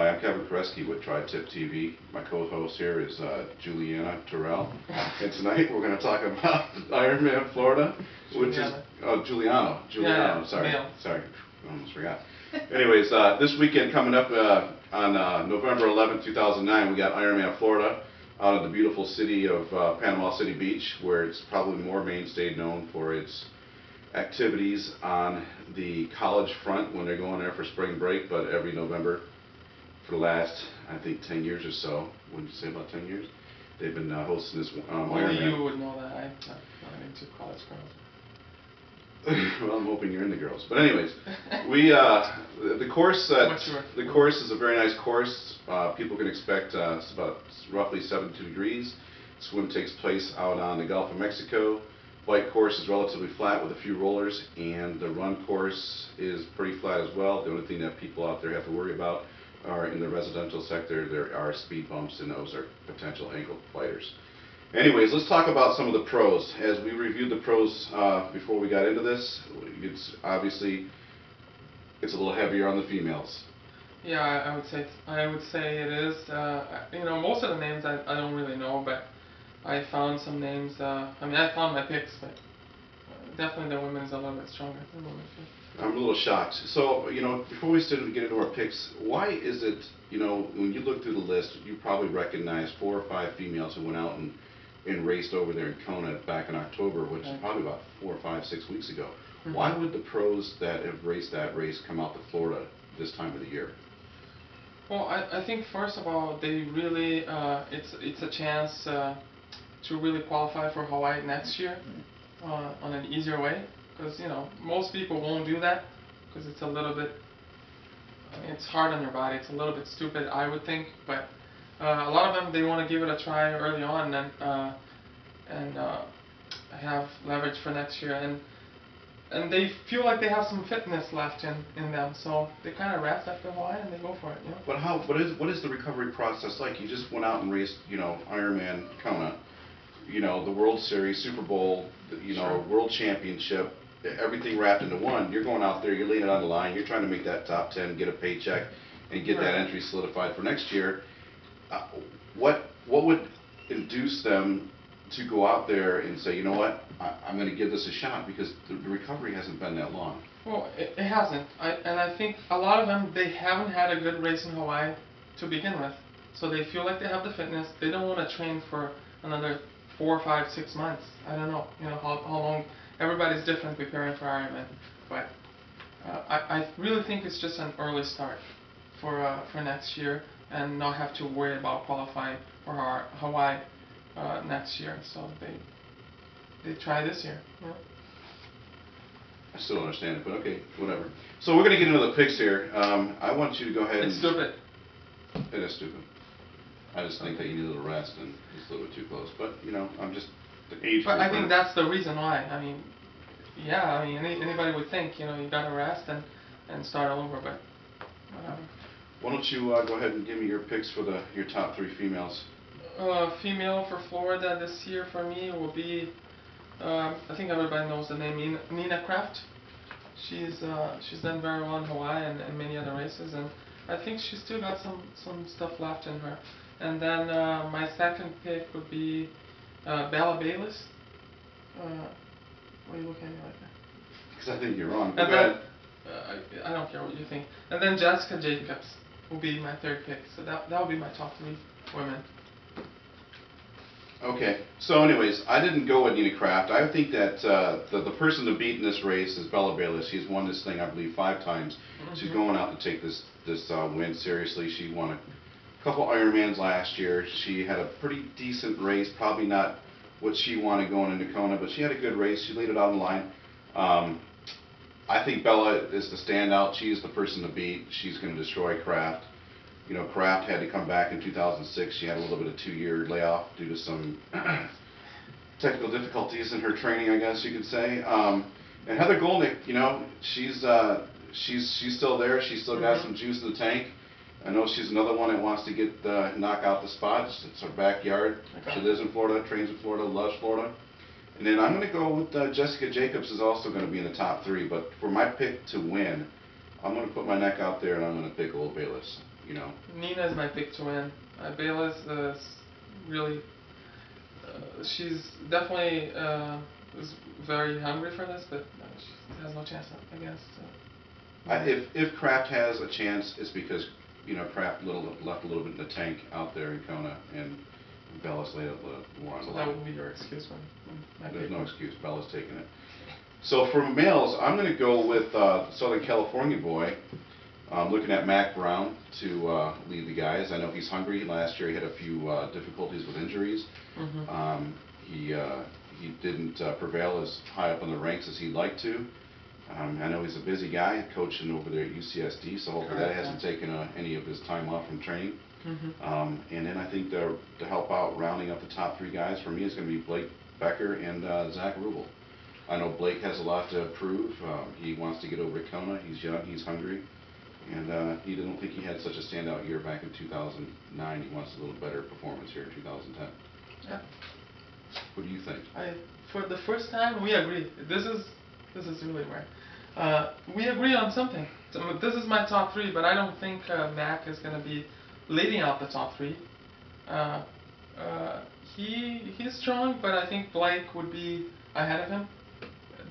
Hi, I'm Kevin Koreski with TritipTV. My co-host here is Juliano Turuel. And tonight we're going to talk about Ironman Florida, which is Juliano, yeah, sorry, male. sorry, I almost forgot. Anyways, this weekend coming up on November 11th, 2009, we got Ironman Florida out of the beautiful city of Panama City Beach, where it's probably more mainstay known for its activities on the college front when they're going there for spring break, but every November for the last, I think, 10 years or so, wouldn't you say about 10 years? They've been hosting this Only Ironman. you would know that. I'm not into college girls. Well, I'm hoping you're into girls. But anyways, the course is a very nice course. People can expect it's about roughly 72 degrees. Swim takes place out on the Gulf of Mexico. Bike course is relatively flat with a few rollers, and the run course is pretty flat as well. The only thing that people out there have to worry about are in the residential sector. There are speed bumps, and those are potential ankle biters. Anyways, let's talk about some of the pros. As we reviewed the pros before we got into this, it's obviously it's a little heavier on the females. Yeah, I would say it is. You know, most of the names I don't really know, but I found some names. I mean, I found my picks, but definitely the women's a little bit stronger than the women's. I'm a little shocked. So, you know, before we get into our picks, why is it, you know, when you look through the list, you probably recognize 4 or 5 females who went out and raced over there in Kona back in October, which is probably about 4 or 5, 6 weeks ago. Mm-hmm. Why would the pros that have raced that race come out to Florida this time of the year? Well, I think first of all, they really, it's a chance to really qualify for Hawaii next year on an easier way. Because, you know, most people won't do that because it's a little bit, it's hard on your body. It's a little bit stupid, I would think. But a lot of them, they want to give it a try early on and have leverage for next year. And they feel like they have some fitness left in them. So they kind of rest after Hawaii and they go for it. You know? But what is the recovery process like? You just went out and raced, you know, Ironman Kona, you know, the World Series, Super Bowl, you know, World Championship. Everything wrapped into one. You're going out there, you're laying it on the line, you're trying to make that top 10, get a paycheck, and get that entry solidified for next year. What would induce them to go out there and say, you know what, I'm going to give this a shot, because the recovery hasn't been that long? Well, it hasn't. And I think a lot of them, they haven't had a good race in Hawaii to begin with. So they feel like they have the fitness. They don't want to train for another 4, 5, 6 months. I don't know, you know, how long. Everybody's different preparing for Ironman, but I really think it's just an early start for next year, and not have to worry about qualifying for our Hawaii next year. So they try this year. Yeah. I still don't understand it, but okay, whatever. So we're going to get into the picks here. I want you to go ahead. It's stupid. It is stupid. I just think that you need a little rest, and it's a little bit too close. But you know, I'm just. But I think that's the reason why. I mean, yeah, I mean, anybody would think, you know, you gotta rest and start all over, but whatever. Why don't you go ahead and give me your picks for your top 3 females? Female for Florida this year for me will be, I think everybody knows the name, Kraft. She's done very well in Hawaii and many other races, and I think she's still got some stuff left in her. And then my second pick would be Bayliss. Why are you looking at me like that? Because I think you're wrong. And then, I don't care what you think. And then Jessica Jacobs will be my third pick. So that will be my top 3 women. Okay. So anyways, I didn't go with Kraft. I think that the person to beat in this race is Bayliss. She's won this thing, I believe, 5 times. Mm-hmm. She's going out to take this win seriously. She won a couple Ironmans last year. She had a pretty decent race, probably not what she wanted going into Kona, but she had a good race. She laid it on the line. I think Bella is the standout. She's the person to beat. She's going to destroy Kraft. You know, Kraft had to come back in 2006. She had a little bit of 2-year layoff due to some technical difficulties in her training, I guess you could say. And Heather Goldnick, you know, she's still there. She's still got some juice in the tank. I know she's another one that wants to get knock out the spot. It's her backyard. Okay. She lives in Florida, trains in Florida, loves Florida. And then I'm going to go with Jessica Jacobs is also going to be in the top 3. But for my pick to win, I'm going to put my neck out there and I'm going to pick old Bayliss. you know. Nina is my pick to win. Bayliss is really, she's definitely is very hungry for this, but she has no chance against. If Kraft has a chance, it's because, you know, Kraft left a little bit in the tank out there in Kona, and Bayliss laid it more on the So line. that would be your excuse when There's no excuse. Bella's taking it. So for males, I'm going to go with Southern California boy. I'm looking at Mac Brown to lead the guys. I know he's hungry. Last year he had a few difficulties with injuries. He didn't prevail as high up in the ranks as he'd like to. I know he's a busy guy coaching over there at UCSD, so hopefully that hasn't taken any of his time off from training. And then I think to help out rounding up the top 3 guys for me is going to be Blake Becker and Zach Rubel. I know Blake has a lot to prove. He wants to get over at Kona. He's young, he's hungry, and he didn't think he had such a standout year back in 2009. He wants a little better performance here in 2010. Yeah. What do you think? For the first time, we agree. This is really rare. We agree on something. So this is my top 3, but I don't think Mac is going to be leading out the top 3. He's strong, but I think Blake would be ahead of him.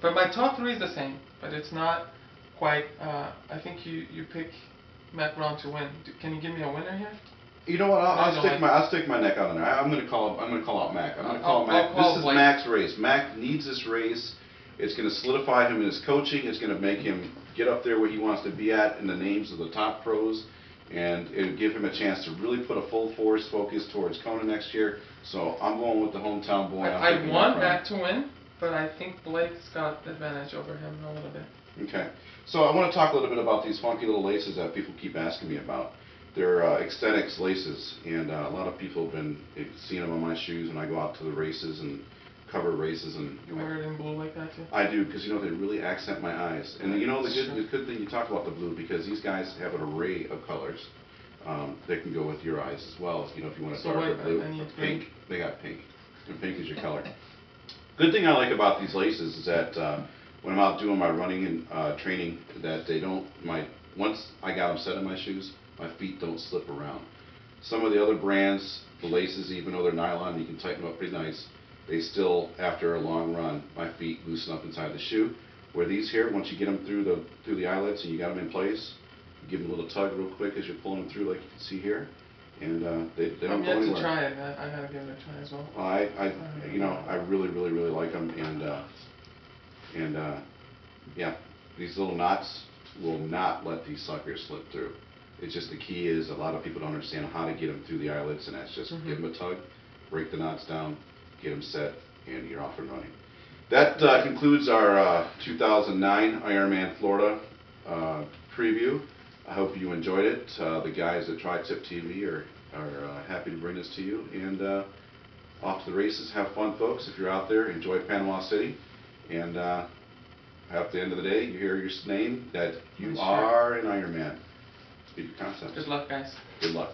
But my top 3 is the same, but it's not quite. I think you pick Mac Brown to win. Can you give me a winner here? You know what? I'll stick my neck out on there. I'm going to call out Mac. I'm going to call Mac. This is Mac's race. Mac needs this race. It's going to solidify him in his coaching. It's going to make him get up there where he wants to be at in the names of the top pros, and it'll give him a chance to really put a full force focus towards Kona next year. So I'm going with the hometown boy. I want Mac to win, but I think Blake's got the advantage over him a little bit. Okay. So I want to talk a little bit about these funky little laces that people keep asking me about. They're Extenix laces, and a lot of people have been seeing them on my shoes when I go out to the races and cover races. And you wear it in blue like that too? I do, because you know they really accent my eyes. And you know the good thing you talk about the blue, because these guys have an array of colors that can go with your eyes as well. You know, if you want a darker blue or pink, they got pink, and pink is your color. Good thing I like about these laces is that when I'm out doing my running and training, that they don't once I got them set in my shoes, my feet don't slip around. Some of the other brands, the laces, even though they're nylon, you can tighten them up pretty nice. They still, after a long run, my feet loosen up inside the shoe. Where these here, once you get them through the eyelets and you got them in place, you give them a little tug real quick as you're pulling them through, like you can see here, and they don't go anywhere. I'm yet to try it. I gotta give it a try as well. I really like them, and yeah, these little knots will not let these suckers slip through. It's just the key is a lot of people don't understand how to get them through the eyelets, and that's just give them a tug, break the knots down, get them set, and you're off and running. That concludes our 2009 Ironman Florida preview. I hope you enjoyed it. The guys at TritipTV are happy to bring this to you. And off to the races. Have fun, folks. If you're out there, enjoy Panama City. And at the end of the day, you hear your name that you are an Ironman. Speak your concepts. Good luck, guys. Good luck.